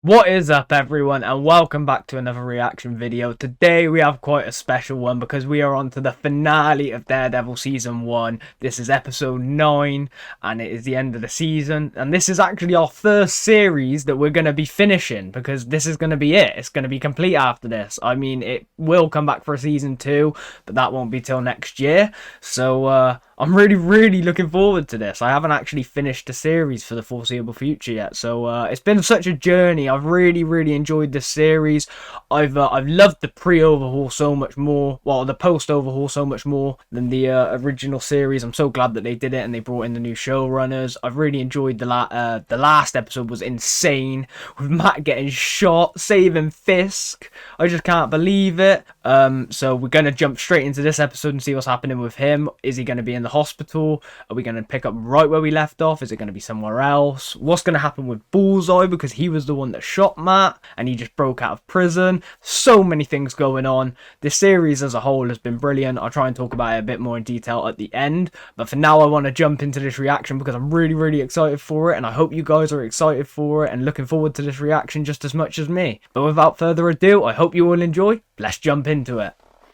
What is up, everyone, and welcome back to another reaction video. Today we have quite a special one because we are on to the finale of Daredevil season 1. This is episode 9 and it is the end of the season, and this is actually our first series that we're going to be finishing because this is going to be it. It's going to be complete after this. I mean, it will come back for a season 2, but that won't be till next year. So I'm really looking forward to this. I haven't actually finished the series for the foreseeable future yet, so it's been such a journey. I've really enjoyed this series. I've loved the pre-overhaul so much more, well, the post-overhaul so much more than the original series. I'm so glad that they did it and they brought in the new showrunners. I've really enjoyed the last episode. Was insane, with Matt getting shot, saving Fisk. I just can't believe it. So we're gonna jump straight into this episode and see what's happening with him. Is he gonna be in the hospital? Are we gonna pick up right where we left off? Is it gonna be somewhere else? What's gonna happen with Bullseye, because he was the one that shot Matt and he just broke out of prison? So many things going on. This series as a whole has been brilliant. I'll try and talk about it a bit more in detail at the end, but for now I want to jump into this reaction because I'm really excited for it, and I hope you guys are excited for it and looking forward to this reaction just as much as me. But without further ado, I hope you all enjoy. Let's jump into it.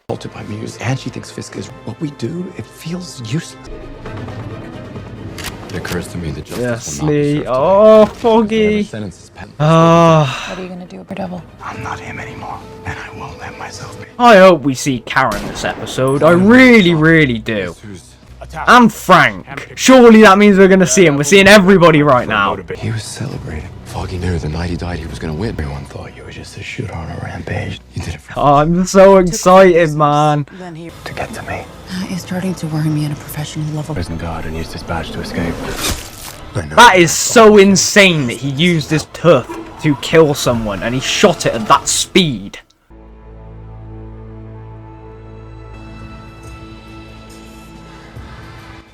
Altered by Muse, and she thinks Fisk is what we do. It feels useless. It occurs to me that justice will not be served. Oh, Foggy. What are you gonna do, Daredevil? I'm not him anymore, and I won't let myself be. I hope we see Karen this episode. I really do. And Frank. Surely that means we're gonna see him. We're seeing everybody right now. He was celebrating. Foggy knew the night he died he was gonna win. Everyone thought you were just a shooter on a rampage. You did it for I'm so excited, man. to get to me. It's starting to worry me at a professional level. Prison guard and used his badge to escape. That is so insane that he used his tooth to kill someone and he shot it at that speed.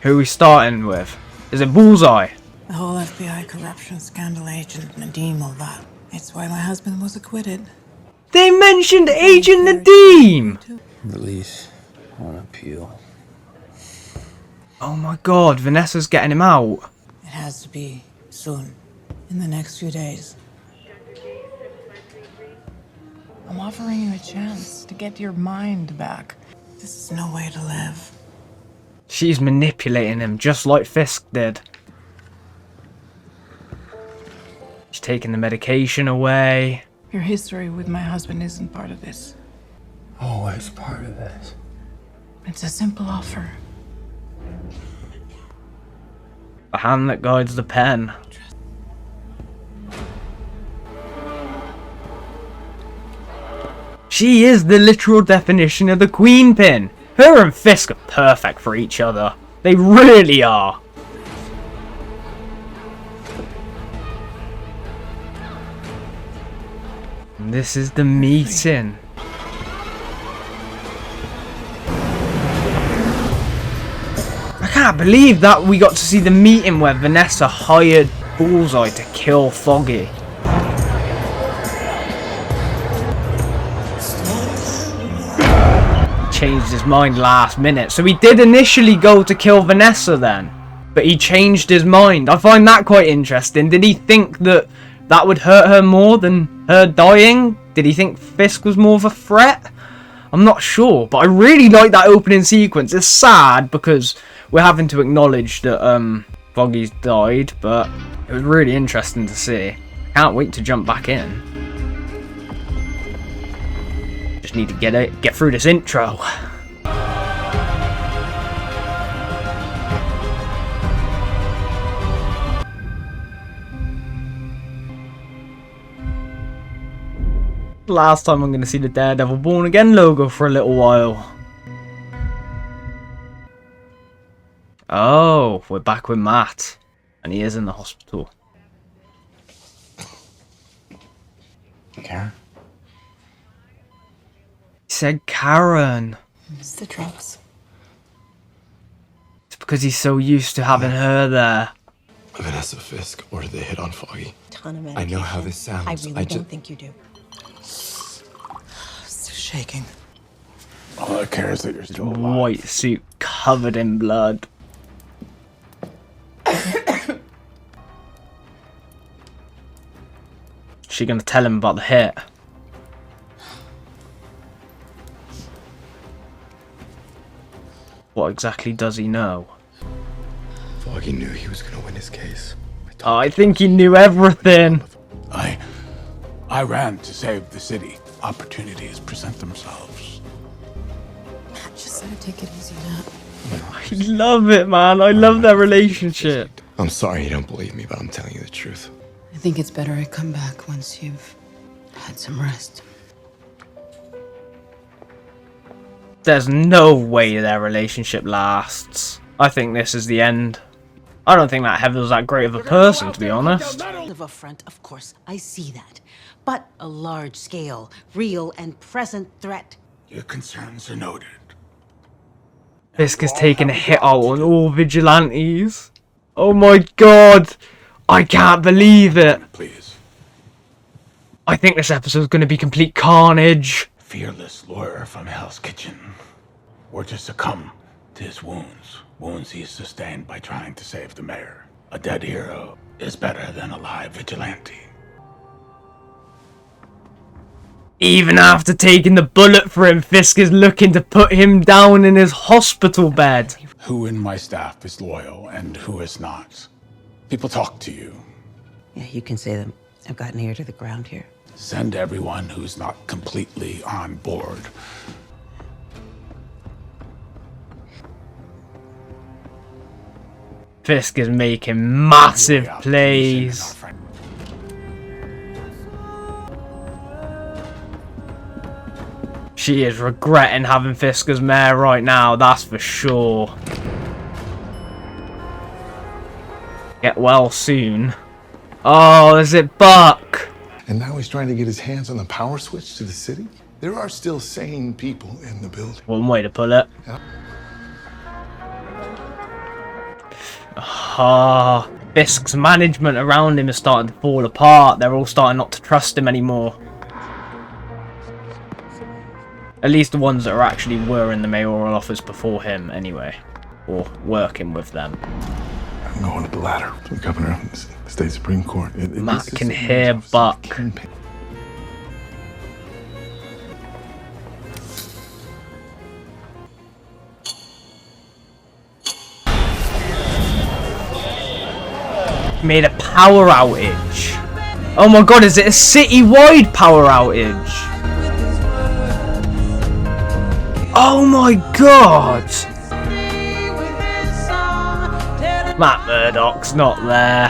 Who are we starting with? Is it Bullseye? The whole FBI corruption scandal, Agent Nadeem, all that. It's why my husband was acquitted. They mentioned Agent Nadeem! Release on appeal. Oh my god, Vanessa's getting him out. It has to be soon. In the next few days. I'm offering you a chance to get your mind back. This is no way to live. She's manipulating him just like Fisk did. She's taking the medication away. Your history with my husband isn't part of this. Always part of this. It's a simple offer. The hand that guides the pen. She is the literal definition of the queen pin. Her and Fisk are perfect for each other. They really are. And this is the meeting. I can't believe that we got to see the meeting where Vanessa hired Bullseye to kill Foggy. Changed his mind last minute. So he did initially go to kill Vanessa then, but he changed his mind. I find that quite interesting. Did he think that that would hurt her more than her dying? Did he think Fisk was more of a threat? I'm not sure, but I really like that opening sequence. It's sad because we're having to acknowledge that Foggy's died, but it was really interesting to see. Can't wait to jump back in. Just need to get through this intro. Last time I'm going to see the Daredevil Born Again logo for a little while. Oh, we're back with Matt. And he is in the hospital. Karen? He said Karen. It's the drugs. It's because he's so used to having her there. Vanessa Fisk ordered the hit on Foggy. Ton of I know how this sounds. I really just don't think you do. Still shaking. All that cares that you're still alive. White suit covered in blood. She gonna tell him about the hit? What exactly does he know? Foggy knew he was gonna win his case. Oh, I think he knew everything. I ran to save the city. Opportunities present themselves. Just said take it easy, Matt. I love it, man. I love their relationship. I'm sorry you don't believe me, but I'm telling you the truth. I think it's better I come back once you've had some rest. There's no way their relationship lasts. I think this is the end. I don't think that Heather's that great of a person, to be honest. Of a front, of course, I see that. But a large-scale, real and present threat. Your concerns are noted. Fisk is taking a hit out on all vigilantes. Oh my god! I can't believe it! Please. I think this episode's gonna be complete carnage. Fearless lawyer from Hell's Kitchen. Or to succumb to his wounds. Wounds he sustained by trying to save the mayor. A dead hero is better than a live vigilante. Even after taking the bullet for him, Fisk is looking to put him down in his hospital bed. Who in my staff is loyal and who is not? People talk to you. Yeah, you can say them. I've gotten ear to the ground here. Send everyone who's not completely on board. Fisk is making massive plays. She is regretting having Fisk as mayor right now, that's for sure. Get well soon. Oh, is it Buck? And now he's trying to get his hands on the power switch to the city? There are still sane people in the building. One way to put it. Ah, Fisk's management around him is starting to fall apart. They're all starting not to trust him anymore. At least the ones that actually were in the mayoral office before him, anyway. Or working with them. I'm going up the ladder to the governor of the state Supreme Court. Matt can hear Buck. Made a power outage. Oh my god, is it a city-wide power outage? Oh my god! Matt Murdock's not there.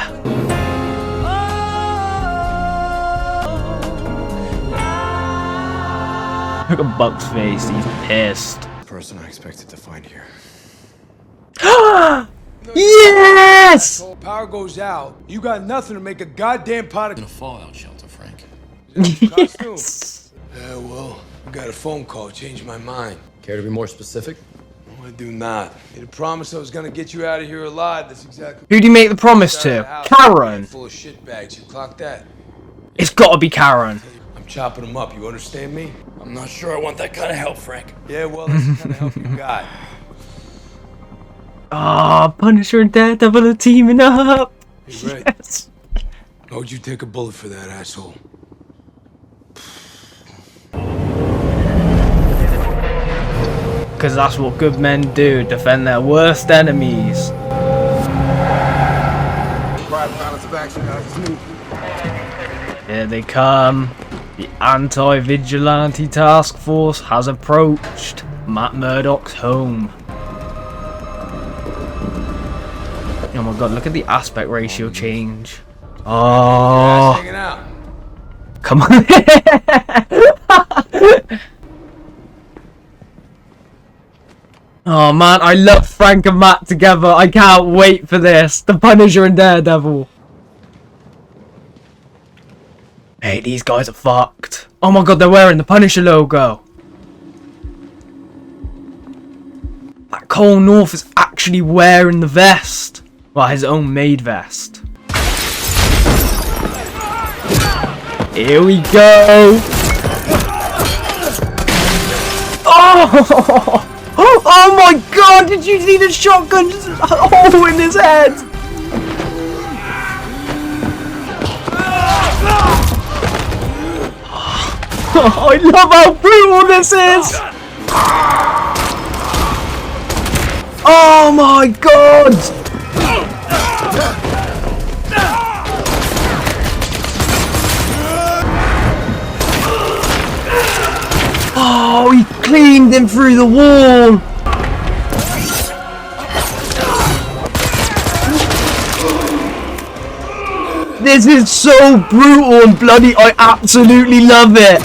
Look at Buck's face, he's pissed. The person I expected to find here. Yes! Power goes out. You got nothing to make a goddamn pot of In a fallout shelter, Frank. costume. Yeah, well, I got a phone call. Changed my mind. Care to be more specific? No, I do not. You promised I was gonna get you out of here alive. That's exactly. Who'd he make the promise to? Karen! Full of shit bags. You clock that? It's gotta be Karen. I'm chopping them up. You understand me? I'm not sure I want that kind of help, Frank. Yeah, well, that's the kind of help you got. Ah, Punisher and Daredevil are teaming up. Hey, Ray. Yes. How would you take a bullet for that asshole? Because that's what good men do, defend their worst enemies. Here they come. The anti-vigilante task force has approached Matt Murdock's home. Oh my god, look at the aspect ratio change. Oh, Hanging out. come on. Oh man, I love Frank and Matt together. I can't wait for this. The Punisher and Daredevil. Hey, these guys are fucked. Oh my god, they're wearing the Punisher logo. That Cole North is actually wearing the vest. Well, his own made vest. Here we go. Oh! Oh my god, did you see the shotgun just hole in his head? I love how brutal this is! Oh my god! Oh, he cleaned him through the wall! This is so brutal and bloody, I absolutely love it!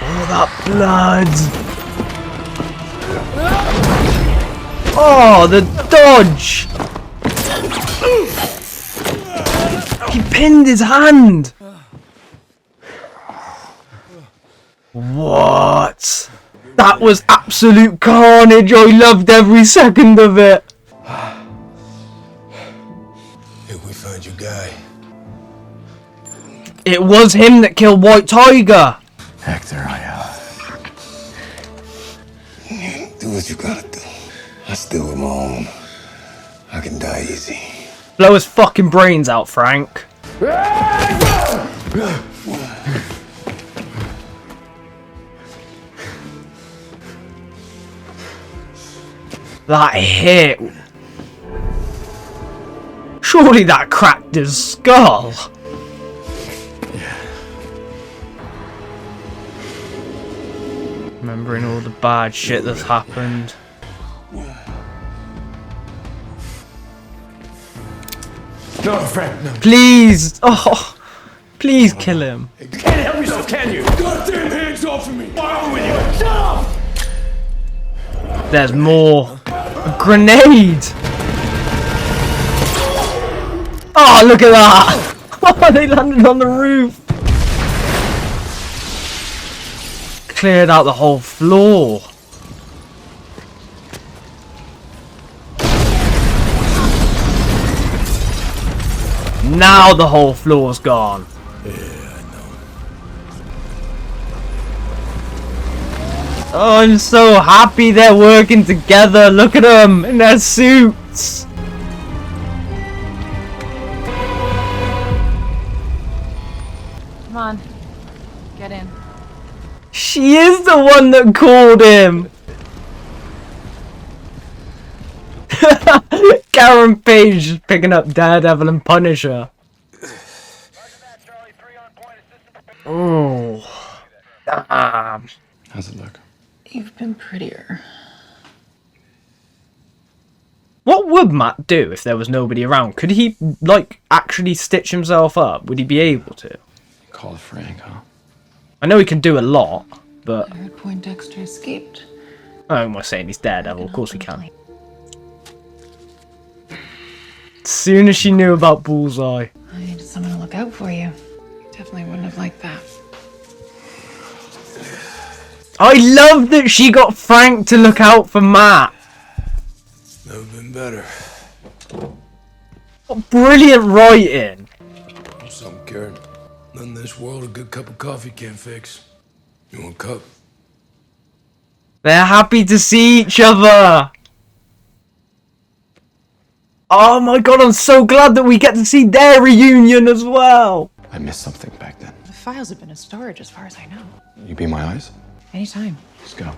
All that blood! Oh, the dodge! He pinned his hand! What? That was absolute carnage. I loved every second of it. If we find your guy. It was him that killed White Tiger. Hector, do what you gotta do. I still am my own. I can die easy. Blow his fucking brains out, Frank. That hit. Surely that cracked his skull. Remembering all the bad shit that's happened. No, Frank, no. Please! Oh, please kill him. You can't help yourself, can you? Goddamn hands off of me! What's wrong with you? Shut up! There's more. A grenade! Oh, look at that! Oh, they landed on the roof! Cleared out the whole floor. Now the whole floor's gone. Yeah, I know. Oh, I'm so happy they're working together. Look at them in their suits. Come on. Get in. She is the one that called him. Karen Page is picking up Daredevil and Punisher. Oh, damn. How's it look? You've been prettier. What would Matt do if there was nobody around? Could he, like, actually stitch himself up? Would he be able to? Call Frank, huh? I know he can do a lot, but I heard Poindexter escaped. I'm not saying he's Daredevil. Of course we can. As soon as she knew about Bullseye. I needed someone to look out for you. Definitely wouldn't have liked that. I love that she got Frank to look out for Matt. Never been better. What brilliant writing. Something, Karen. Nothing in this world a good cup of coffee can't fix. You want a cup? They're happy to see each other. Oh my god, I'm so glad that we get to see their reunion as well. I missed something back then. The files have been in storage as far as I know. You be my eyes? Anytime. Let's go.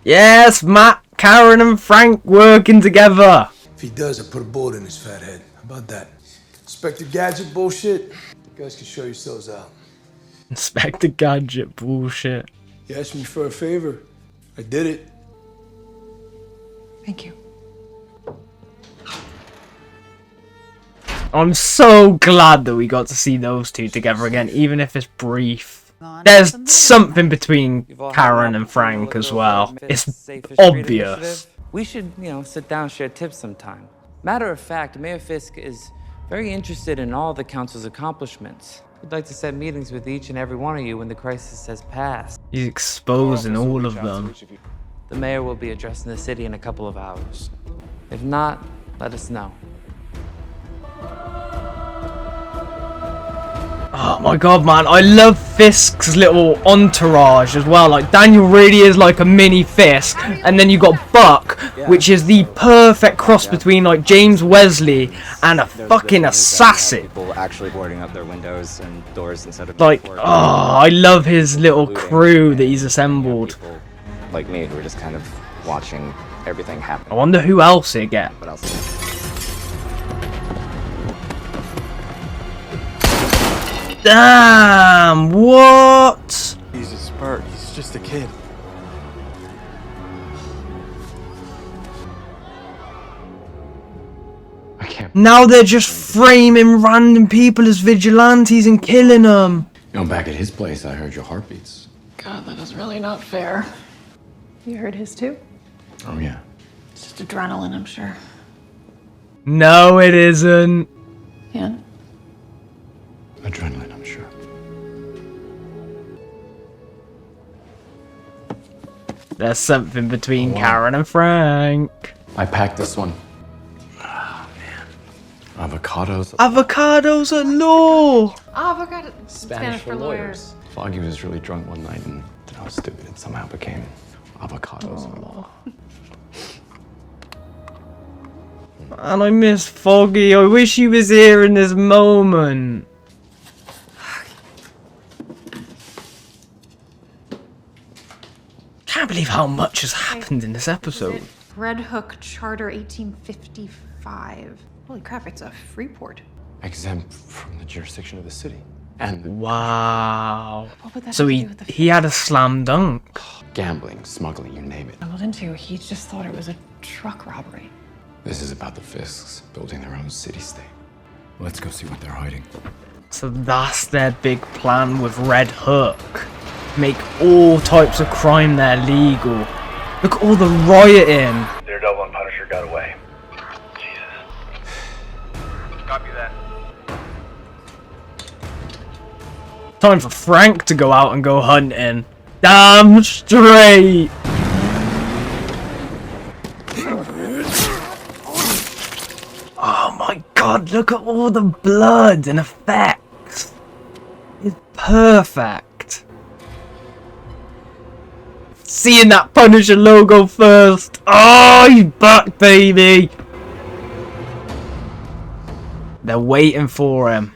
Yes, Matt, Karen and Frank working together. If he does, I put a bullet in his fat head. How about that? Inspector Gadget bullshit? You guys can show yourselves out. Inspector Gadget bullshit. You asked me for a favor. I did it. Thank you. I'm so glad that we got to see those two together again, even if it's brief. There's something between Karen and Frank as well. It's obvious. We should, sit down and share tips sometime. Matter of fact, Mayor Fisk is very interested in all the council's accomplishments. We'd like to set meetings with each and every one of you when the crisis has passed. He's exposing all of them. The mayor will be addressing the city in a couple of hours. If not, let us know. Oh my god, man, I love Fisk's little entourage as well. Like, Daniel really is like a mini Fisk, and then you got Buck, which is the perfect cross between like James Wesley and a fucking assassin. People actually boarding up their windows and doors instead of like, oh, I love his little crew that he's assembled. People like me who are just kind of watching everything happen. I wonder who else he'd get. What else? Damn, what? He's a spark, he's just a kid. I can't. Now they're just framing random people as vigilantes and killing them. You know, back at his place, I heard your heartbeats. God, that is really not fair. You heard his too? Oh, yeah. It's just adrenaline, I'm sure. No, it isn't. Yeah. Adrenaline, I'm sure. There's something between Karen and Frank. I packed this one. Oh, man. Avocados. Avocados at law. Avocado. Spanish for lawyers. Foggy was really drunk one night and I was stupid and somehow became avocados at law. And I miss Foggy. I wish he was here in this moment. Can't believe how much has happened in this episode. Red Hook Charter 1855. Holy crap, it's a free port. Exempt from the jurisdiction of the city. And wow. What would that So have to do with the he had a slam dunk. gambling, smuggling, you name it. Well, into he just thought it was a truck robbery. This is about the Fisks building their own city-state. Let's go see what they're hiding. So that's their big plan with Red Hook. Make all types of crime there legal. Look at all the rioting. Daredevil and Punisher got away. Jesus. Copy that. Time for Frank to go out and go hunting. Damn straight. Oh my god, look at all the blood and effects. It's perfect. Seeing that Punisher logo first. Oh, he's back, baby. They're waiting for him.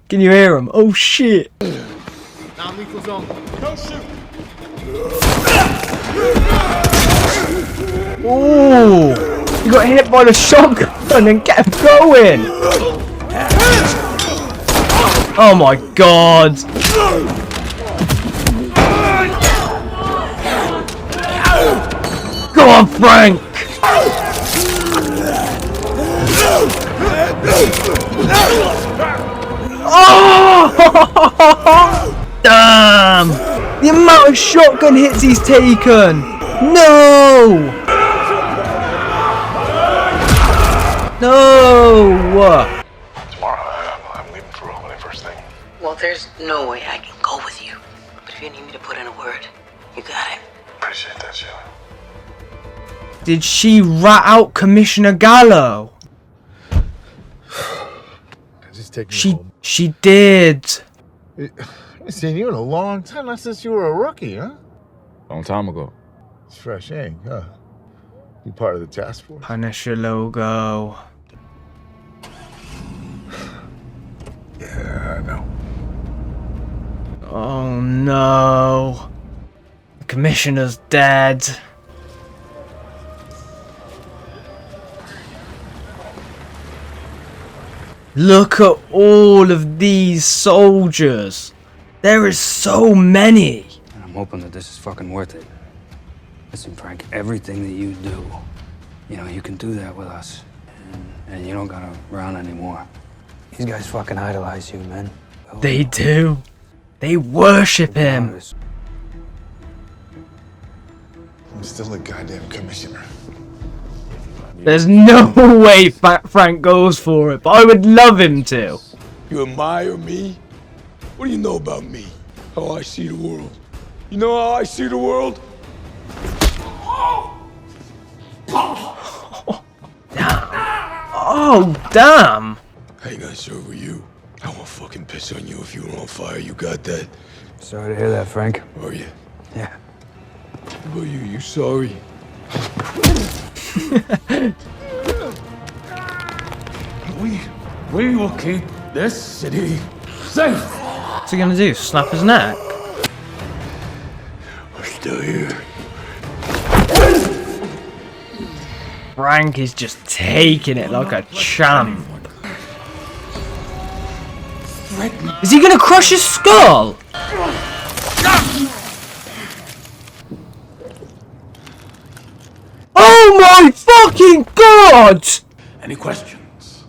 Can you hear him? Oh shit. Non-lethal zone. Don't shoot. Oh, you got hit by the shotgun and kept going. Oh my god. Go on, Frank. Oh! Damn! The amount of shotgun hits he's taken! No! No! Tomorrow, I'm leaving for Albany first thing. Well, there's no way I can go with you. But if you need me to put in a word, you got it. Appreciate that, Sheila. Did she rat out Commissioner Gallo? She did. I haven't seen you in a long time, not since you were a rookie, huh? Long time ago. It's fresh ink, huh? You part of the task force? Punisher logo. Yeah, I know. Oh no. The Commissioner's dead. Look at all of these soldiers. There is so many. I'm hoping that this is fucking worth it. Listen, Frank, everything that you do, you know, you can do that with us. And you don't gotta run anymore. These guys fucking idolize you, man. They do. They worship him. I'm still a goddamn commissioner. There's no way Frank goes for it, but I would love him to. You admire me? What do you know about me? How I see the world? You know how I see the world? Oh, damn. serve with you. I won't fucking piss on you if you were on fire. You got that? Sorry to hear that, Frank. Are you? Yeah. What about you? You sorry? We will keep this city safe. What's he gonna do? Snap his neck? We're still here. Frank is just taking it like a champ. Is he gonna crush his skull? Oh my fucking god! Any questions?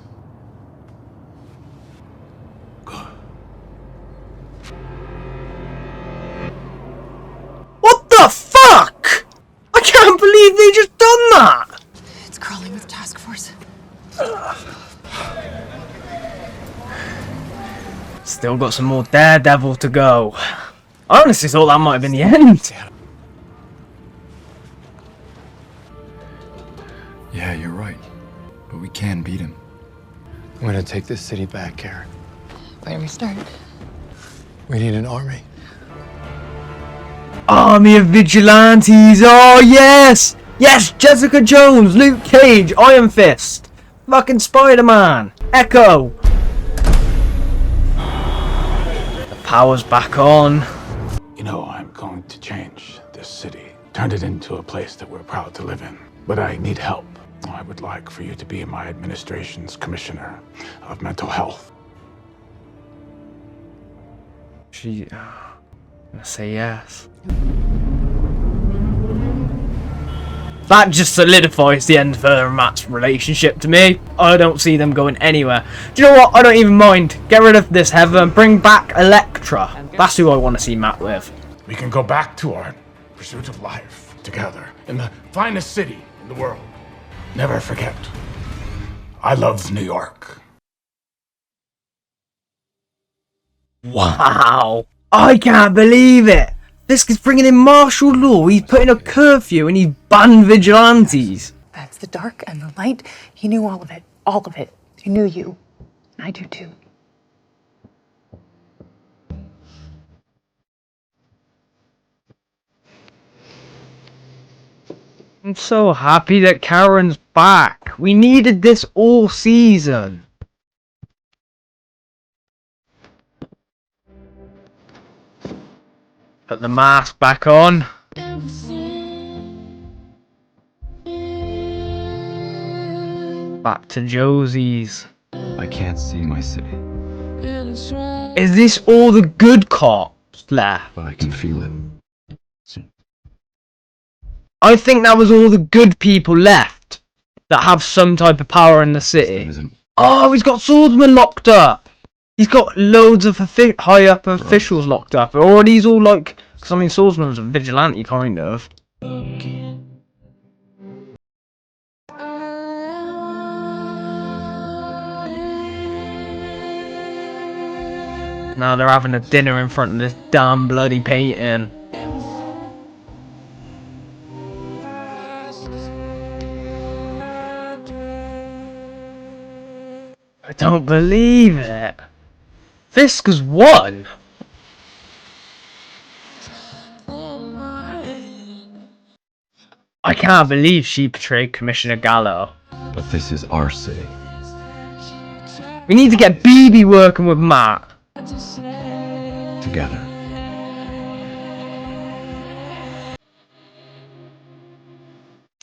What the fuck? I can't believe they just done that! It's crawling with task force. Still got some more Daredevil to go. I honestly thought that might have been the end. Yeah, you're right. But we can beat him. I'm gonna take this city back, Karen. Where do we start? We need an army. Army of Vigilantes! Oh yes! Yes! Jessica Jones, Luke Cage, Iron Fist, fucking Spider-Man, Echo. The power's back on. You know, I'm going to change this city. Turn it into a place that we're proud to live in. But I need help. I would like for you to be my administration's commissioner of mental health. I'm gonna say yes. That just solidifies the end of her and Matt's relationship to me. I don't see them going anywhere. Do you know what? I don't even mind. Get rid of this Heather and bring back Elektra. That's who I want to see Matt with. We can go back to our pursuit of life together in the finest city in the world. Never forget, I love New York. Wow. I can't believe it. Fisk is bringing in martial law. He's putting a curfew and he's banned vigilantes. That's the dark and the light. He knew all of it. All of it. He knew you. And I do too. I'm so happy that Karen's back. We needed this all season. Put the mask back on. Back to Josie's. I can't see my city, Is this all the good cops left? but I can feel it. I think that was all the good people left that have some type of power in the city. Oh, he's got swordsmen locked up. He's got loads of high up officials locked up. Or are these all like... Because I mean, swordsman's a vigilante, kind of. Now they're having a dinner in front of this damn bloody painting. I don't believe it. Fisk has won. I can't believe she betrayed Commissioner Gallo. But this is our city. We need to get BB working with Matt. Together.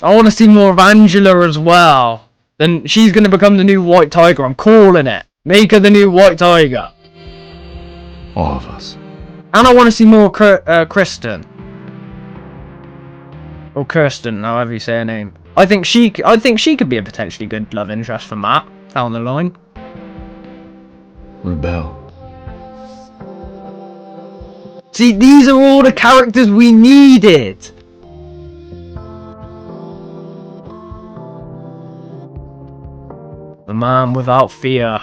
I want to see more of Angela as well. Then she's going to become the new White Tiger. I'm calling it. Make her the new White Tiger. All of us. And I want to see more Kristen. Or Kirsten, however you say her name. I think she could be a potentially good love interest for Matt down the line. Rebel. See, these are all the characters we needed. The man without fear.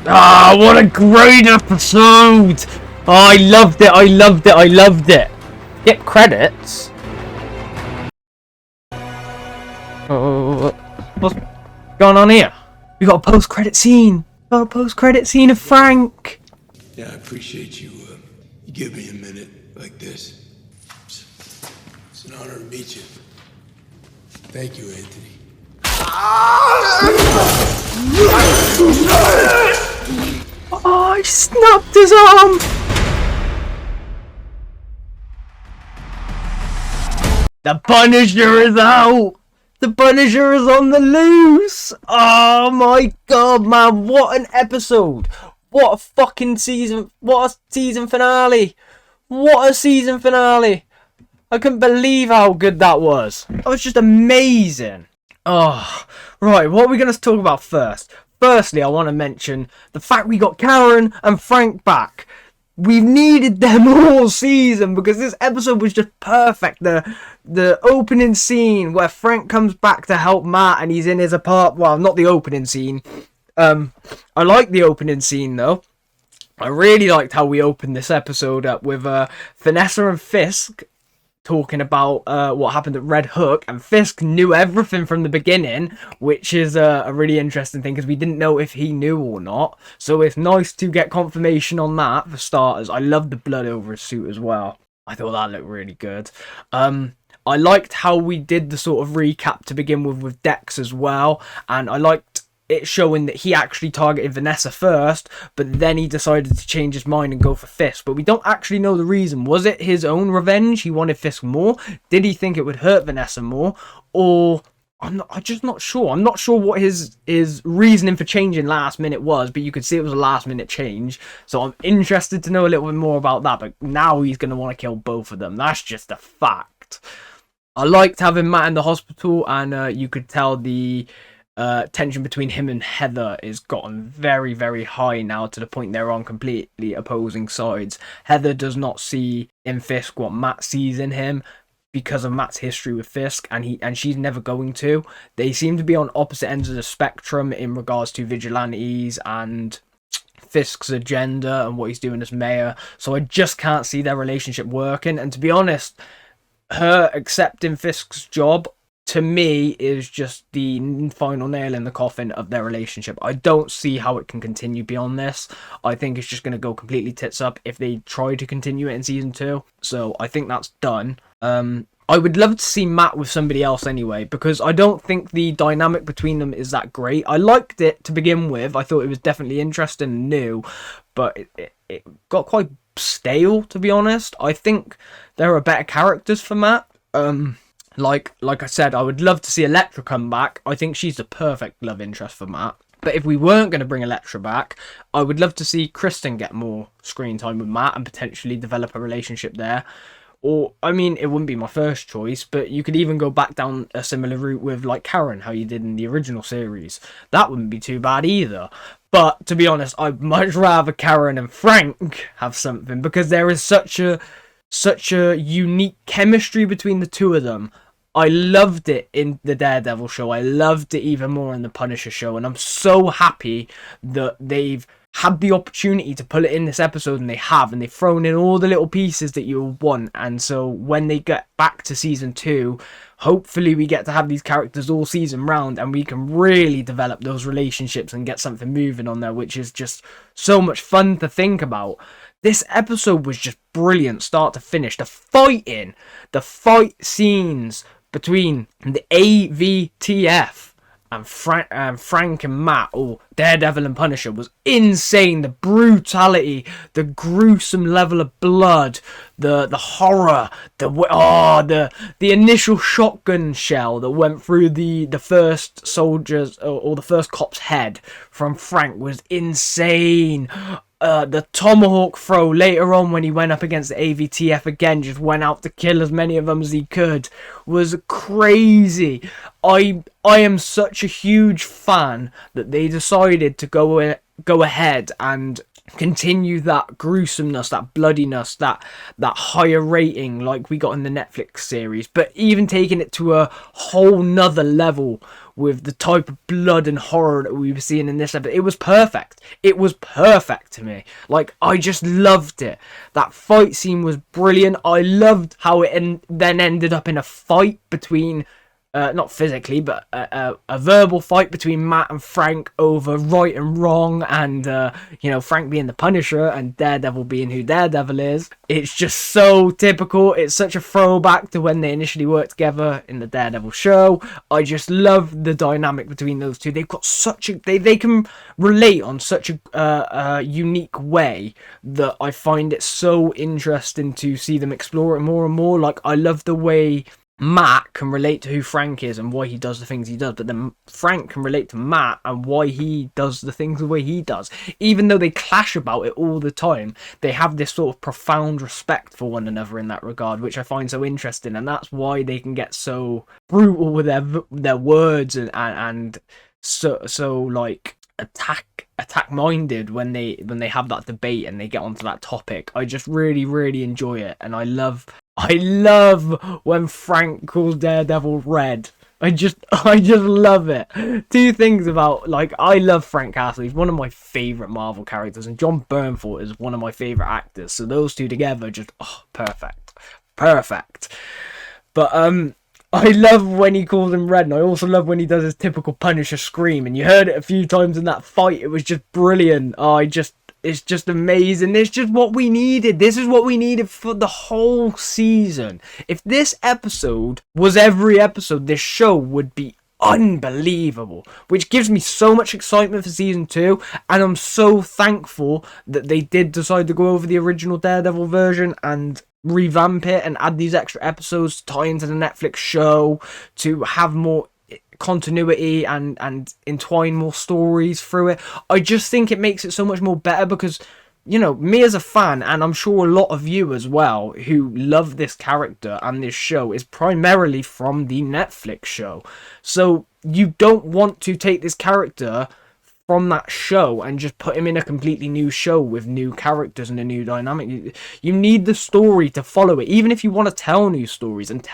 Ah, what a great episode! Oh, I loved it, I loved it, I loved it. Get credits. Oh, what's going on here? We got a post-credit scene. Got a post-credit scene of Frank. Yeah, I appreciate you. You give me a minute like this. It's an honor to meet you. Thank you, Anthony. Oh, he snapped his arm. The Punisher is out. The Punisher is on the loose. Oh my god, man. What an episode. What a fucking season. What a season finale. What a season finale. I couldn't believe how good that was. That was just amazing. Oh, right. What are we going to talk about first? Firstly, I want to mention the fact we got Karen and Frank back. We've needed them all season because this episode was just perfect. The opening scene where Frank comes back to help Matt and he's in his apartment. Well, not the opening scene. I like the opening scene though. I really liked how we opened this episode up with Vanessa and Fisk talking about what happened at Red Hook, and Fisk knew everything from the beginning, which is a really interesting thing because we didn't know if he knew or not. So it's nice to get confirmation on that for starters. I love the blood over his suit as well. I thought that looked really good. I liked how we did the sort of recap to begin with Dex as well, and I liked it showing that he actually targeted Vanessa first, but then he decided to change his mind and go for Fisk. But we don't actually know the reason. Was it his own revenge? He wanted Fisk more? Did he think it would hurt Vanessa more? Or I'm just not sure. I'm not sure what his reasoning for changing last minute was, but you could see it was a last minute change. So I'm interested to know a little bit more about that. But now he's going to want to kill both of them. That's just a fact. I liked having Matt in the hospital, and you could tell the tension between him and Heather is gotten very, very high now, to the point they're on completely opposing sides. Heather does not see in Fisk what Matt sees in him because of Matt's history with Fisk, and she's never going to. They seem to be on opposite ends of the spectrum in regards to vigilantes and Fisk's agenda and what he's doing as mayor. So I just can't see their relationship working. And to be honest, her accepting Fisk's job, to me, is just the final nail in the coffin of their relationship. I don't see how it can continue beyond this. I think it's just going to go completely tits up if they try to continue it in season 2. So I think that's done. I would love to see Matt with somebody else anyway, because I don't think the dynamic between them is that great. I liked it to begin with. I thought it was definitely interesting and new, but it got quite stale, to be honest. I think there are better characters for Matt. Like I said, I would love to see Elektra come back. I think she's the perfect love interest for Matt. But if we weren't going to bring Elektra back, I would love to see Kristen get more screen time with Matt and potentially develop a relationship there. Or, I mean, it wouldn't be my first choice, but you could even go back down a similar route with, like, Karen, how you did in the original series. That wouldn't be too bad either. But, to be honest, I'd much rather Karen and Frank have something, because there is such a unique chemistry between the two of them. I loved it in the Daredevil show. I loved it even more in the Punisher show. And I'm so happy that they've had the opportunity to pull it in this episode, and they have. And they've thrown in all the little pieces that you want. And so when they get back to season 2, hopefully we get to have these characters all season round, and we can really develop those relationships and get something moving on there, which is just so much fun to think about. This episode was just brilliant, start to finish. The fight scenes between the AVTF and Frank and Matt, or Daredevil and Punisher, was insane. The brutality, the gruesome level of blood, the horror, the initial shotgun shell that went through the first soldier's or the first cop's head from Frank was insane. The tomahawk throw later on when he went up against the AVTF again, just went out to kill as many of them as he could, was crazy. I am such a huge fan that they decided to go ahead and continue that gruesomeness, that bloodiness, that higher rating like we got in the Netflix series, but even taking it to a whole nother level with the type of blood and horror that we were seeing in this episode. It was perfect. It was perfect to me. Like, I just loved it. That fight scene was brilliant. I loved how it then ended up in a fight between not physically, but a verbal fight between Matt and Frank over right and wrong, and you know, Frank being the Punisher and Daredevil being who Daredevil is. It's just so typical. It's such a throwback to when they initially worked together in the Daredevil show. I just love the dynamic between those two. They've got such a they can relate on such a unique way that I find it so interesting to see them explore it more and more. Like, I love the way Matt can relate to who Frank is and why he does the things he does, but then Frank can relate to Matt and why he does the things the way he does. Even though they clash about it all the time, they have this sort of profound respect for one another in that regard, which I find so interesting, and that's why they can get so brutal with their words and so like attack minded when they have that debate and they get onto that topic. I just really enjoy it, and I love when Frank calls Daredevil Red. I just love it. Two things about, like, I love Frank Castle. He's one of my favourite Marvel characters, and John Bernthal is one of my favourite actors. So those two together, just perfect. But I love when he calls him Red, and I also love when he does his typical Punisher scream. And you heard it a few times in that fight. It was just brilliant. It's just amazing. It's just what we needed. This is what we needed for the whole season. If this episode was every episode, this show would be unbelievable, which gives me so much excitement for season 2, and I'm so thankful that they did decide to go over the original Daredevil version and revamp it and add these extra episodes to tie into the Netflix show, to have more continuity and entwine more stories through it. I just think it makes it so much more better, because, you know, me as a fan, and I'm sure a lot of you as well who love this character and this show, is primarily from the Netflix show. So you don't want to take this character from that show and just put him in a completely new show with new characters and a new dynamic. You need the story to follow it. Even if you want to tell new stories and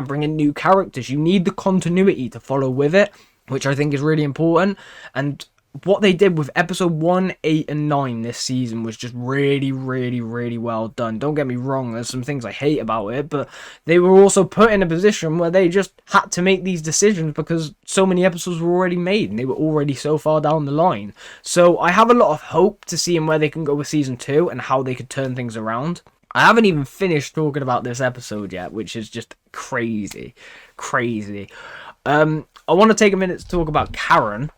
bring in new characters, you need the continuity to follow with it, which I think is really important. And what they did with episode 1, 8 and 9 this season was just really well done. Don't get me wrong, there's some things I hate about it, but they were also put in a position where they just had to make these decisions because so many episodes were already made and they were already so far down the line. So I have a lot of hope to seeing where they can go with season 2 and how they could turn things around. I haven't even finished talking about this episode yet, which is just crazy. I want to take a minute to talk about Karen,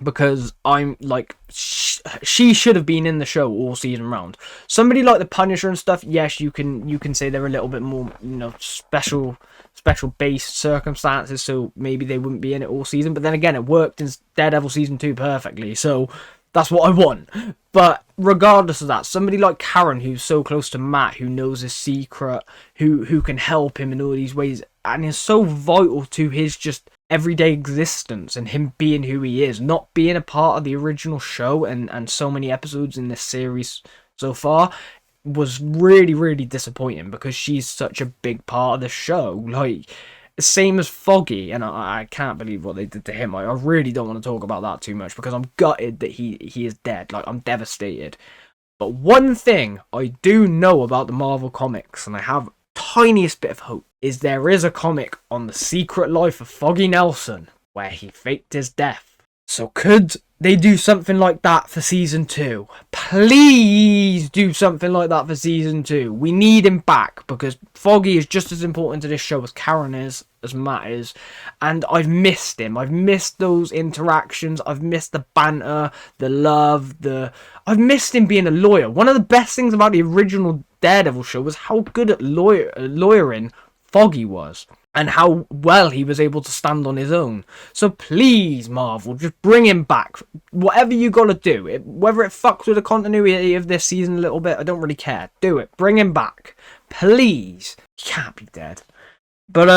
because I'm like, she should have been in the show all season round. Somebody like the Punisher and stuff, yes, you can say they're a little bit more, you know, special based circumstances, so maybe they wouldn't be in it all season. But then again, it worked in Daredevil season 2 perfectly, so that's what I want. But regardless of that, somebody like Karen, who's so close to Matt, who knows his secret, who can help him in all these ways, and is so vital to his just everyday existence and him being who he is, not being a part of the original show and so many episodes in this series so far, was really disappointing, because she's such a big part of the show. Like, same as Foggy, and I can't believe what they did to him. I really don't want to talk about that too much, because I'm gutted that he is dead. Like, I'm devastated. But one thing I do know about the Marvel comics, and I have tiniest bit of hope, is there is a comic on the secret life of Foggy Nelson where he faked his death. So could they do something like that for season 2? Please do something like that for season 2. We need him back, because Foggy is just as important to this show as Karen is, as Matt is, and I've missed him. I've missed those interactions. I've missed the banter, the love, I've missed him being a lawyer. One of the best things about the original Daredevil show was how good at lawyering Foggy was, and how well he was able to stand on his own. So please, Marvel, just bring him back. Whatever you gotta do, whether it fucks with the continuity of this season a little bit, I don't really care. Do it. Bring him back, please. He can't be dead. But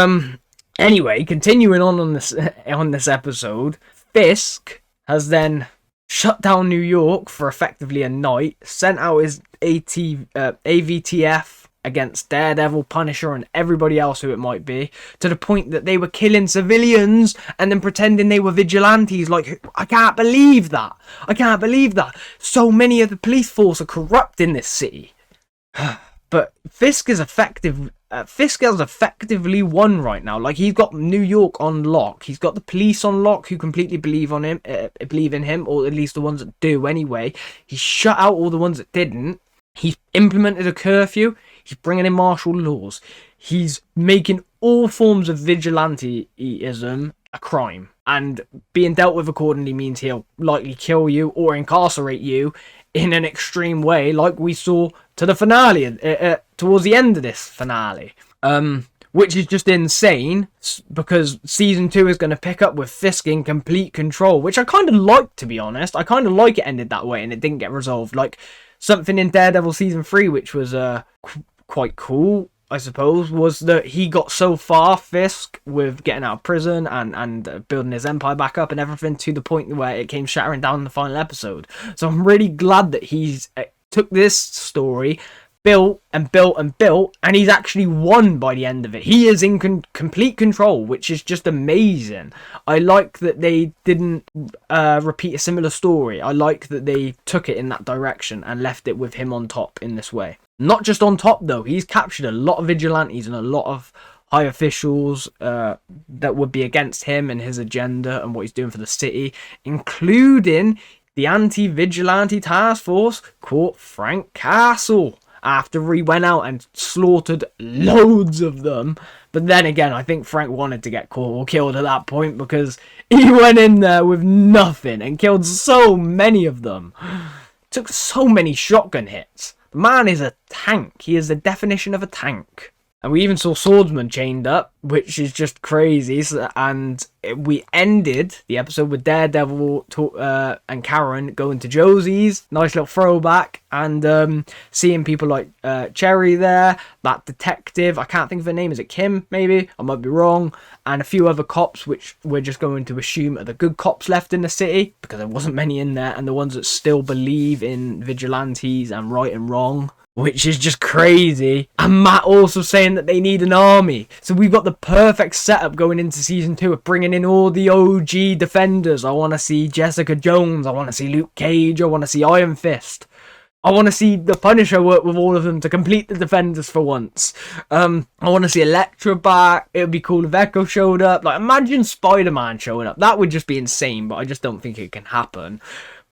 anyway, continuing on this episode, Fisk has then shut down New York for effectively a night, sent out his AVTF against Daredevil, Punisher, and everybody else who it might be, to the point that they were killing civilians and then pretending they were vigilantes. Like, I can't believe that. So many of the police force are corrupt in this city. But Fisk is effective. Fisk has effectively won right now. Like, he's got New York on lock. He's got the police on lock who completely believe in him, or at least the ones that do anyway. He shut out all the ones that didn't. He's implemented a curfew. He's bringing in martial laws. He's making all forms of vigilanteism a crime. And being dealt with accordingly means he'll likely kill you or incarcerate you in an extreme way, like we saw to the finale, towards the end of this finale. Which is just insane, because season 2 is going to pick up with Fisk in complete control, which I kind of like, to be honest. I kind of like it ended that way and it didn't get resolved. Like, something in Daredevil season 3, which was quite cool, I suppose, was that he got so far, Fisk, with getting out of prison and building his empire back up and everything, to the point where it came shattering down in the final episode. So I'm really glad that he's took this story, built and built and built, and he's actually won by the end of it. He is in complete control, which is just amazing. I like that they didn't repeat a similar story. I like that they took it in that direction and left it with him on top in this way. Not just on top, though. He's captured a lot of vigilantes and a lot of high officials that would be against him and his agenda and what he's doing for the city, including the anti-vigilante task force caught Frank Castle after he went out and slaughtered loads of them. But then again, I think Frank wanted to get caught or killed at that point, because he went in there with nothing and killed so many of them. Took so many shotgun hits. The man is a tank. He is the definition of a tank. And we even saw Swordsman chained up, which is just crazy. And we ended the episode with Daredevil and Karen going to Josie's. Nice little throwback. And seeing people like Cherry there, that detective. I can't think of her name. Is it Kim, maybe? I might be wrong. And a few other cops, which we're just going to assume are the good cops left in the city, because there wasn't many in there. And the ones that still believe in vigilantes and right and wrong, which is just crazy. And Matt also saying that they need an army. So we've got the perfect setup going into season 2 of bringing in all the OG defenders. I want to see Jessica Jones. I want to see Luke Cage. I want to see Iron Fist. I want to see the Punisher work with all of them to complete the defenders for once. I want to see Elektra back. It would be cool if Echo showed up. Like, imagine Spider-Man showing up. That would just be insane, but I just don't think it can happen.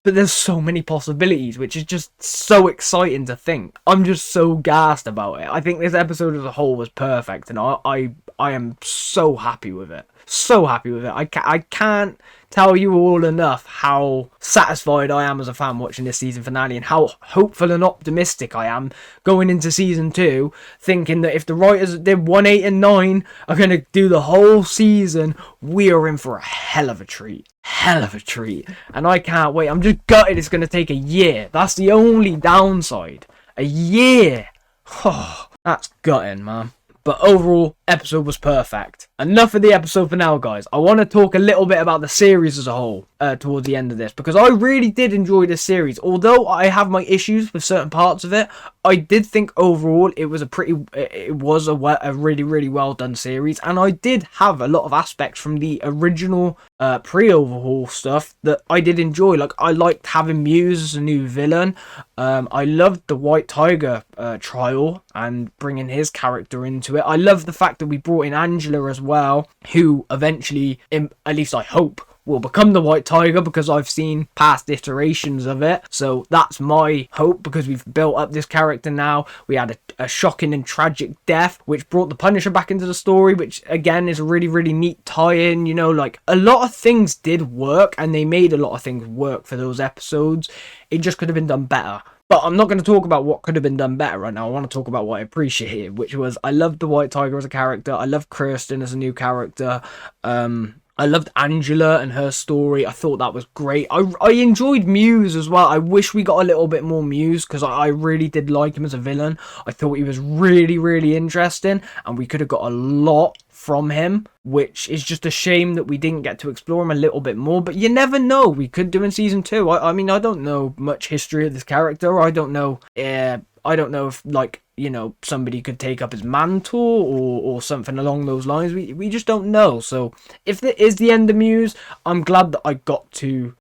But there's so many possibilities, which is just so exciting to think. I'm just so gassed about it. I think this episode as a whole was perfect, and I am so happy with it. So happy with it. I can't tell you all enough how satisfied I am as a fan watching this season finale, and how hopeful and optimistic I am going into season 2, thinking that if the writers that did 1, 8 and 9 are going to do the whole season, we are in for a hell of a treat. Hell of a treat. And I can't wait. I'm just gutted it's going to take a year. That's the only downside. A year. Oh, that's gutting, man. But overall, episode was perfect. Enough of the episode for now, guys. I want to talk a little bit about the series as a whole towards the end of this, because I really did enjoy this series. Although I have my issues with certain parts of it, I did think overall it was a really, really well done series, and I did have a lot of aspects from the original pre-overhaul stuff that I did enjoy. Like, I liked having Muse as a new villain. I loved the White Tiger trial and bringing his character into it. I love the fact that we brought in Angela as well, who eventually, at least I hope, will become the White Tiger, because I've seen past iterations of it. So that's my hope, because we've built up this character now. We had a shocking and tragic death, which brought the Punisher back into the story, which again is a really, really neat tie-in. You know, like, a lot of things did work, and they made a lot of things work for those episodes. It just could have been done better. But I'm not going to talk about what could have been done better right now. I want to talk about what I appreciated, which was, I loved the White Tiger as a character. I loved Kirsten as a new character. I loved Angela and her story. I thought that was great. I enjoyed Muse as well. I wish we got a little bit more Muse, because I really did like him as a villain. I thought he was really, really interesting, and we could have got a lot from him, which is just a shame that we didn't get to explore him a little bit more. But you never know, we could do in season 2. I mean, I don't know much history of this character. I don't know if, like, you know, somebody could take up his mantle or something along those lines. We just don't know. So if there is the end of Muse, I'm glad that I got to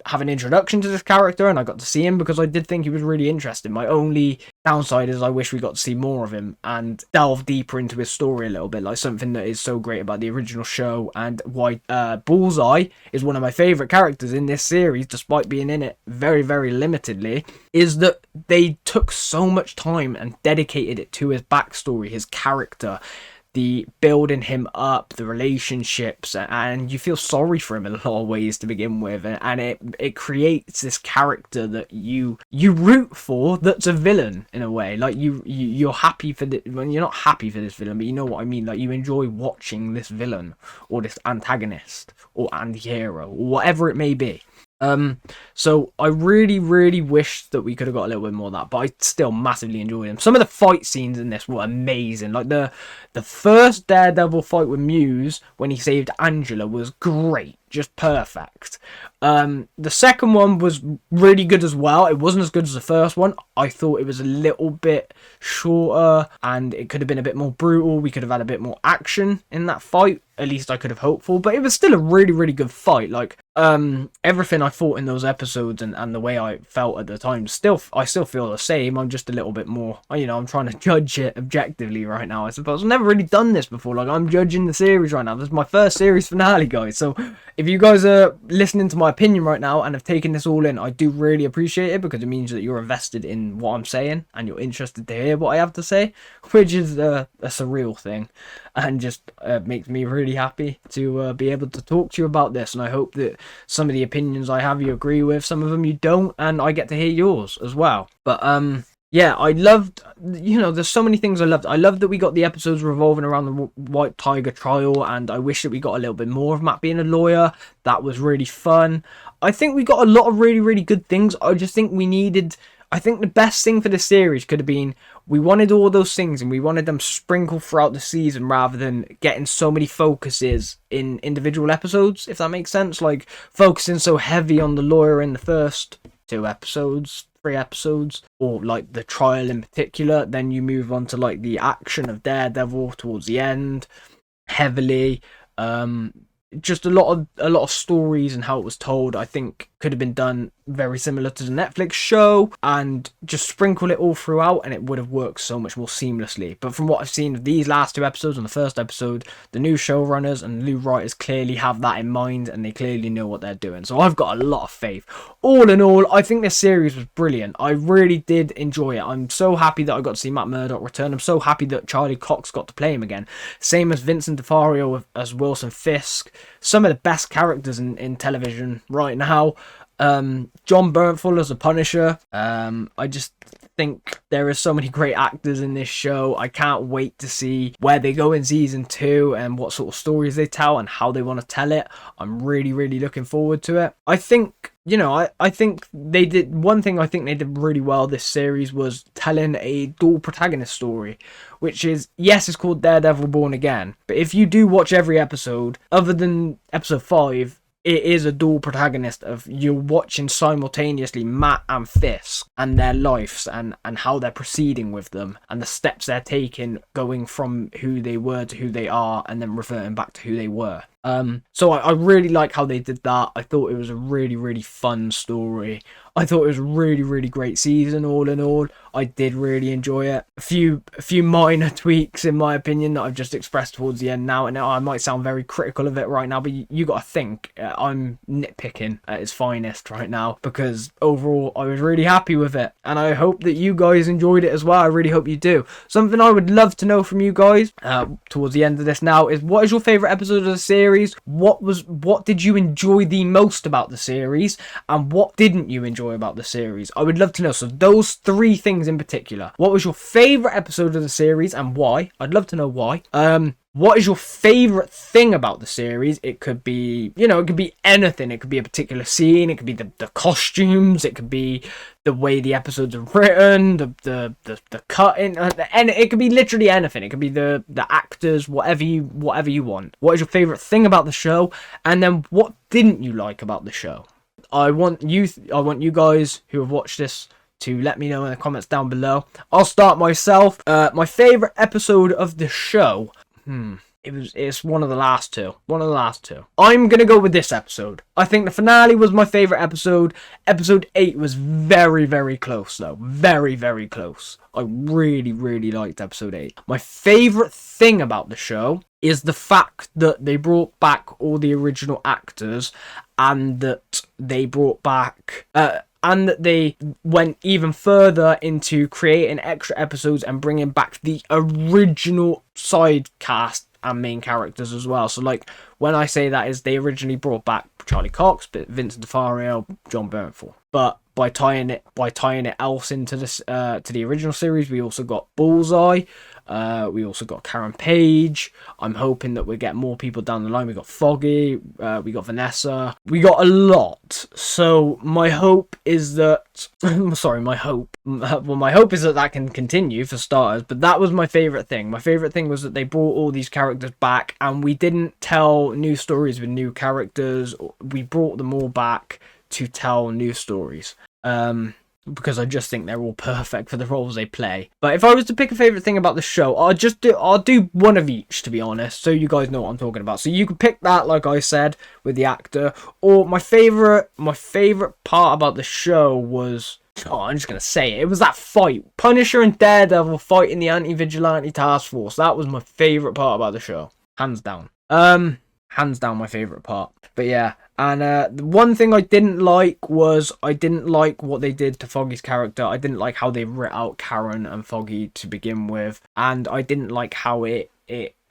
have an introduction to this character and I got to see him because I did think he was really interesting. My only downside is I wish we got to see more of him and delve deeper into his story a little bit, like something that is so great about the original show, and why Bullseye is one of my favourite characters in this series, despite being in it very, very limitedly, is that they took so much time and dedicated it to his backstory, his character, the building him up, the relationships, and you feel sorry for him in a lot of ways to begin with, and it creates this character that you root for, that's a villain in a way. Like you're happy for the, well, you're not happy for this villain, but you know what I mean, like you enjoy watching this villain or this antagonist or anti-hero or whatever it may be. So I really, really wish that we could have got a little bit more of that, but I still massively enjoyed them. Some of the fight scenes in this were amazing. Like the first Daredevil fight with Muse when he saved Angela was great, just perfect. The second one was really good as well. It wasn't as good as the first one. I thought it was a little bit shorter and it could have been a bit more brutal. We could have had a bit more action in that fight. At least I could have hoped for, but it was still a really, really good fight. Like, everything I thought in those episodes and the way I felt at the time, I still feel the same. I'm just a little bit more, you know, I'm trying to judge it objectively right now, I suppose. I've never really done this before. Like, I'm judging the series right now. This is my first series finale, guys. So if you guys are listening to my opinion right now and have taken this all in, I do really appreciate it, because it means that you're invested in what I'm saying and you're interested to hear what I have to say, which is a surreal thing, and just makes me really happy to be able to talk to you about this. And I hope that some of the opinions I have you agree with, some of them you don't, and I get to hear yours as well. But yeah, I loved, you know, there's so many things I loved. I loved that we got the episodes revolving around the White Tiger trial, and I wish that we got a little bit more of Matt being a lawyer. That was really fun. I think we got a lot of really, really good things. I just think we needed, I think the best thing for the series could have been, we wanted all those things and we wanted them sprinkled throughout the season rather than getting so many focuses in individual episodes, if that makes sense. Like, focusing so heavy on the lawyer in the first 2 episodes, 3 episodes, or like the trial in particular, then you move on to like the action of Daredevil towards the end heavily. Just a lot of stories and how it was told, I think could have been done very similar to the Netflix show, and just sprinkle it all throughout and it would have worked so much more seamlessly. But from what I've seen of these last 2 episodes and the first episode, the new showrunners and the new writers clearly have that in mind, and they clearly know what they're doing. So I've got a lot of faith. All in all, I think this series was brilliant. I really did enjoy it. I'm so happy that I got to see Matt Murdock return. I'm so happy that Charlie Cox got to play him again. Same as Vincent D'Onofrio as Wilson Fisk. Some of the best characters in television right now. John Bernthal as the Punisher. I just think there are so many great actors in this show. I can't wait to see where they go in season 2 and what sort of stories they tell and how they want to tell it. I'm really, really looking forward to it. I think, you know, I think they did, one thing I think they did really well this series was telling a dual protagonist story, which is, yes, it's called Daredevil Born Again, but if you do watch every episode, other than episode 5, it is a dual protagonist of, you're watching simultaneously Matt and Fisk and their lives and how they're proceeding with them and the steps they're taking, going from who they were to who they are and then reverting back to who they were. So I really like how they did that. I thought it was a really, really fun story. I thought it was a really, really great season all in all. I did really enjoy it. A few minor tweaks in my opinion that I've just expressed towards the end now, and I might sound very critical of it right now, but you got to think I'm nitpicking at its finest right now, because overall I was really happy with it, and I hope that you guys enjoyed it as well. I really hope you do. Something I would love to know from you guys towards the end of this now is, what is your favorite episode of the series? What did you enjoy the most about the series, and what didn't you enjoy about the series? I would love to know. So those 3 things in particular. What was your favorite episode of the series and why? I'd love to know why. What is your favorite thing about the series? It could be, you know, it could be anything. It could be a particular scene. It could be the costumes. It could be the way the episodes are written, the cutting, and it could be literally anything. It could be the actors, whatever you want. What is your favorite thing about the show? And then what didn't you like about the show? I want you guys who have watched this to let me know in the comments down below. I'll start myself. My favorite episode of the show. It's one of the last two. One of the last two. I'm gonna go with this episode. I think the finale was my favorite episode. Episode 8 was very, very close though. Very, very close. I really, really liked episode 8. My favorite thing about the show is the fact that they brought back all the original actors, and that they brought back and that they went even further into creating extra episodes and bringing back the original side cast and main characters as well. So like when I say that is they originally brought back Charlie Cox, Vincent D'Onofrio, John Bernthal, but by tying it else into this to the original series, we also got Bullseye. We also got Karen Page. I'm hoping that we get more people down the line. We got Foggy. We got Vanessa. We got a lot. So my hope is that... my hope. Well, my hope is that that can continue for starters. But that was my favourite thing. My favourite thing was that they brought all these characters back. And we didn't tell new stories with new characters. We brought them all back to tell new stories. Because I just think they're all perfect for the roles they play. But if I was to pick a favourite thing about the show, I'll do one of each, to be honest, so you guys know what I'm talking about. So you can pick that, like I said, with the actor. Or my favourite part about the show was... Oh, I'm just going to say it. It was that fight. Punisher and Daredevil fighting the anti-vigilante task force. That was my favourite part about the show. Hands down. Hands down my favourite part. But yeah, and the one thing I didn't like was I didn't like what they did to Foggy's character. I didn't like how they writ out Karen and Foggy to begin with, and I didn't like how it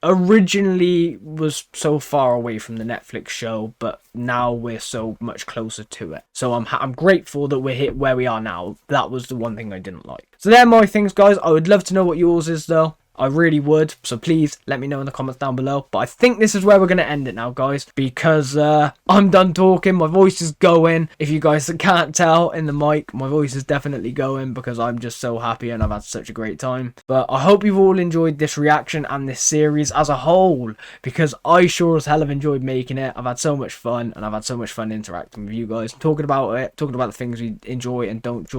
originally was so far away from the Netflix show, but now we're so much closer to it. So I'm grateful that we're here where we are now. That was the one thing I didn't like. So they're my things, guys. I would love to know what yours is though. I really would, so please let me know in the comments down below. But I think this is where we're going to end it now, guys, because I'm done talking. My voice is going. If you guys can't tell in the mic, my voice is definitely going because I'm just so happy and I've had such a great time. But I hope you've all enjoyed this reaction and this series as a whole, because I sure as hell have enjoyed making it. I've had so much fun, and I've had so much fun interacting with you guys, talking about it, talking about the things we enjoy and don't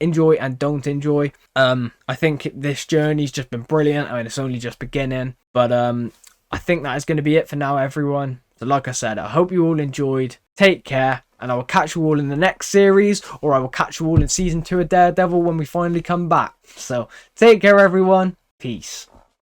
enjoy and don't enjoy. I think this journey's just been brilliant. I mean, it's only just beginning, but I think that is going to be it for now, everyone. So like I said, I hope you all enjoyed. Take care, and I will catch you all in the next series, or I will catch you all in season 2 of Daredevil when we finally come back. So take care, everyone. Peace.